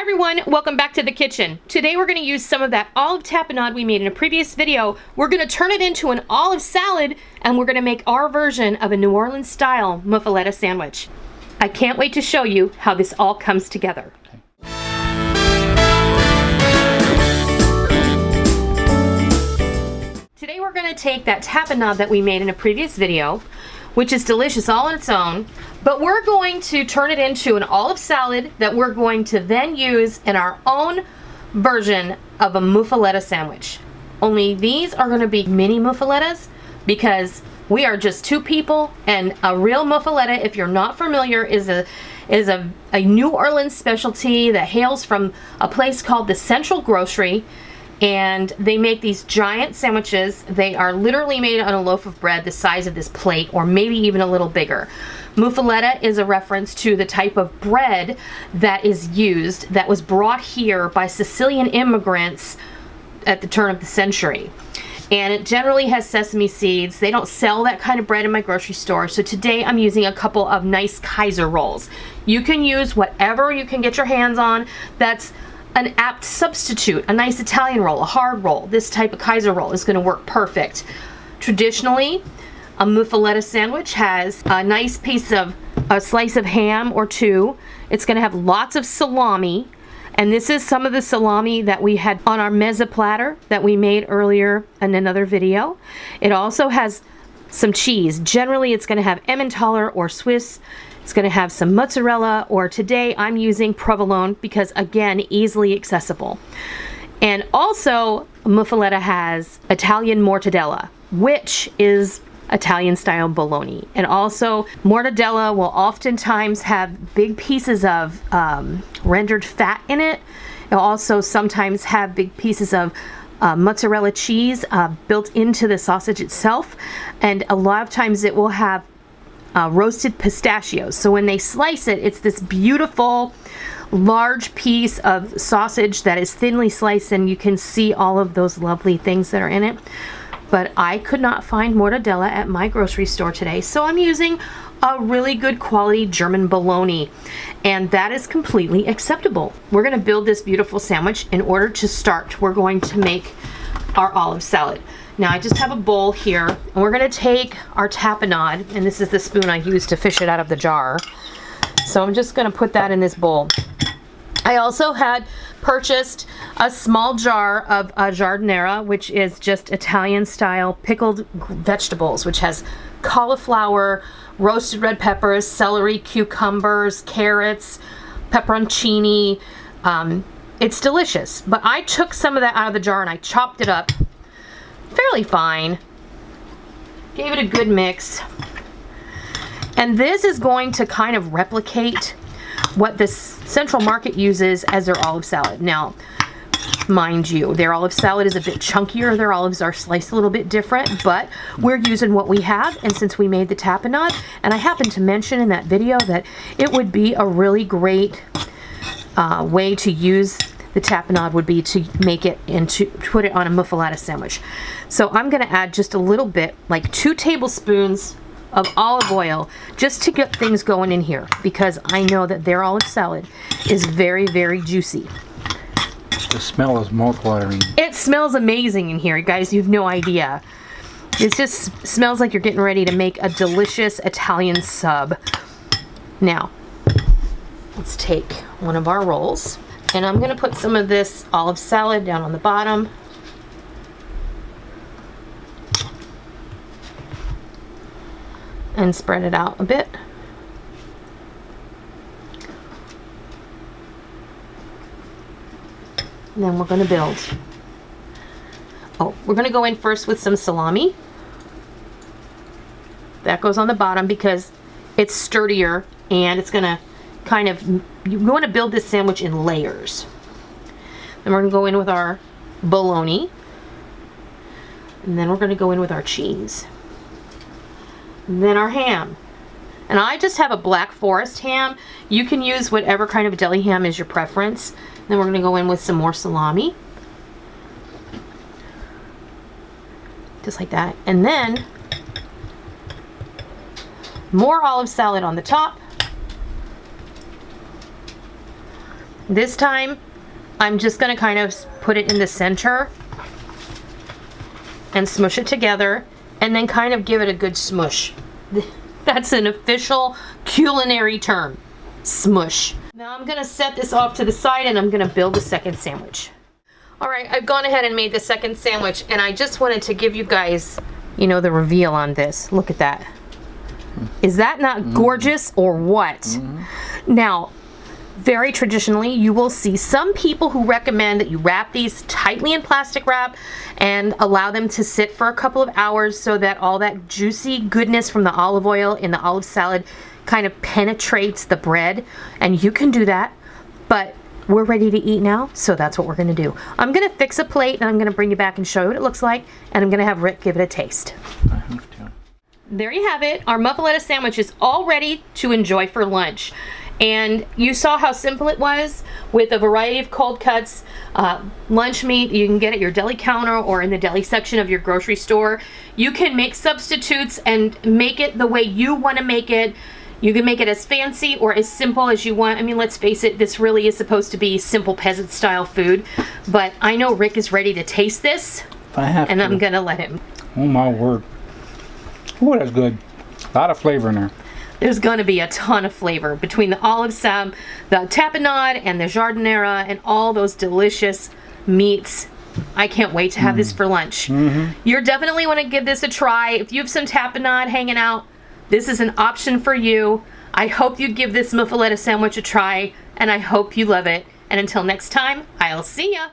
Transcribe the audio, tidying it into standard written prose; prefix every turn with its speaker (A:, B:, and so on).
A: everyone, welcome back to the kitchen. Today we're going to use some of that olive tapenade we made in a previous video. We're going to turn it into an olive salad and we're going to make our version of a New Orleans style muffaletta sandwich. I can't wait to show you how this all comes together. Today we're going to take that tapenade that we made in a previous video, which is delicious all on its own, but we're going to turn it into an olive salad that we're going to then use in our own version of a muffaletta sandwich. Only these are going to be mini muffalettas because we are just two people, and a real muffaletta, if you're not familiar, is a New Orleans specialty that hails from a place called the Central Grocery. And they make these giant sandwiches. They are literally made on a loaf of bread the size of this plate, or maybe even a little bigger. Muffaletta is a reference to the type of bread that is used, that was brought here by Sicilian immigrants at the turn of the century. And it generally has sesame seeds. They don't sell that kind of bread in my grocery store. So today I'm using a couple of nice Kaiser rolls. You can use whatever you can get your hands on that's an apt substitute. A nice Italian roll, a hard roll. This type of Kaiser roll is going to work perfect. Traditionally, a muffaletta sandwich has a nice piece of a slice of ham or two. It's going to have lots of salami, and this is some of the salami that we had on our mezza platter that we made earlier in another video. It also has some cheese. Generally, it's going to have Ementaler or Swiss. It's going to have some mozzarella, or today I'm using Provolone because, again, easily accessible. And also, Muffaletta has Italian Mortadella, which is Italian style bologna. And also, Mortadella will oftentimes have big pieces of rendered fat in it. It'll also sometimes have big pieces of mozzarella cheese built into the sausage itself. And a lot of times it will have roasted pistachios. So when they slice it, it's this beautiful large piece of sausage that is thinly sliced, and you can see all of those lovely things that are in it. But I could not find mortadella at my grocery store today, so I'm using a really good quality German bologna, and that is completely acceptable. We're going to build this beautiful sandwich. In order to start, we're going to make our olive salad. Now I just have a bowl here, and we're going to take our tapenade, and this is the spoon I use to fish it out of the jar. So I'm just going to put that in this bowl. I also had purchased a small jar of giardiniera, which is just Italian style pickled vegetables, which has cauliflower, roasted red peppers, celery, cucumbers, carrots, pepperoncini. It's delicious, but I took some of that out of the jar and I chopped it up fairly fine, gave it a good mix, and this is going to kind of replicate what this Central Market uses as their olive salad. Now, mind you, their olive salad is a bit chunkier. Their olives are sliced a little bit different, but we're using what we have. And since we made the tapenade, and I happened to mention in that video that it would be a really great way to use the tapenade would be to make it into, put it on a muffaletta sandwich. So I'm going to add just a little bit, like 2 tablespoons of olive oil, just to get things going in here, because I know that their olive salad is very, very juicy.
B: The smell is mouth-watering.
A: It smells amazing in here, guys. You have no idea. It just smells like you're getting ready to make a delicious Italian sub. Now, let's take one of our rolls. And I'm going to put some of this olive salad down on the bottom. And spread it out a bit. And then we're going to build. Oh, we're going to go in first with some salami. That goes on the bottom because it's sturdier and it's going to kind of, you want to build this sandwich in layers. Then we're going to go in with our bologna, and then we're going to go in with our cheese, and then our ham. And I just have a Black Forest ham. You can use whatever kind of deli ham is your preference. Then we're going to go in with some more salami, just like that, and then more olive salad on the top. This time, I'm just gonna kind of put it in the center and smush it together, and then kind of give it a good smush. That's an official culinary term, smush. Now I'm gonna set this off to the side and I'm gonna build the second sandwich. All right, I've gone ahead and made the second sandwich, and I just wanted to give you guys, you know, the reveal on this. Look at that. Is that not gorgeous or what? Now, very traditionally, you will see some people who recommend that you wrap these tightly in plastic wrap and allow them to sit for a couple of hours so that all that juicy goodness from the olive oil in the olive salad kind of penetrates the bread. And you can do that, but we're ready to eat now, so that's what we're gonna do. I'm gonna fix a plate and I'm gonna bring you back and show you what it looks like, and I'm gonna have Rick give it a taste.
B: I have to.
A: There you have it. Our muffaletta sandwich is all ready to enjoy for lunch. And you saw how simple it was with a variety of cold cuts, lunch meat. You can get at your deli counter or in the deli section of your grocery store. You can make substitutes and make it the way you want to make it. You can make it as fancy or as simple as you want. I mean, let's face it, this really is supposed to be simple peasant style food. But I know Rick is ready to taste this,
B: I have
A: and
B: to.
A: I'm gonna let him.
B: Oh my word. Oh, that's good. A lot of flavor in there.
A: There's going to be a ton of flavor between the olive sab, the tapenade, and the jardinera, and all those delicious meats. I can't wait to have this for lunch. You're definitely want to give this a try. If you have some tapenade hanging out, this is an option for you. I hope you give this muffaletta sandwich a try, and I hope you love it. And until next time, I'll see ya.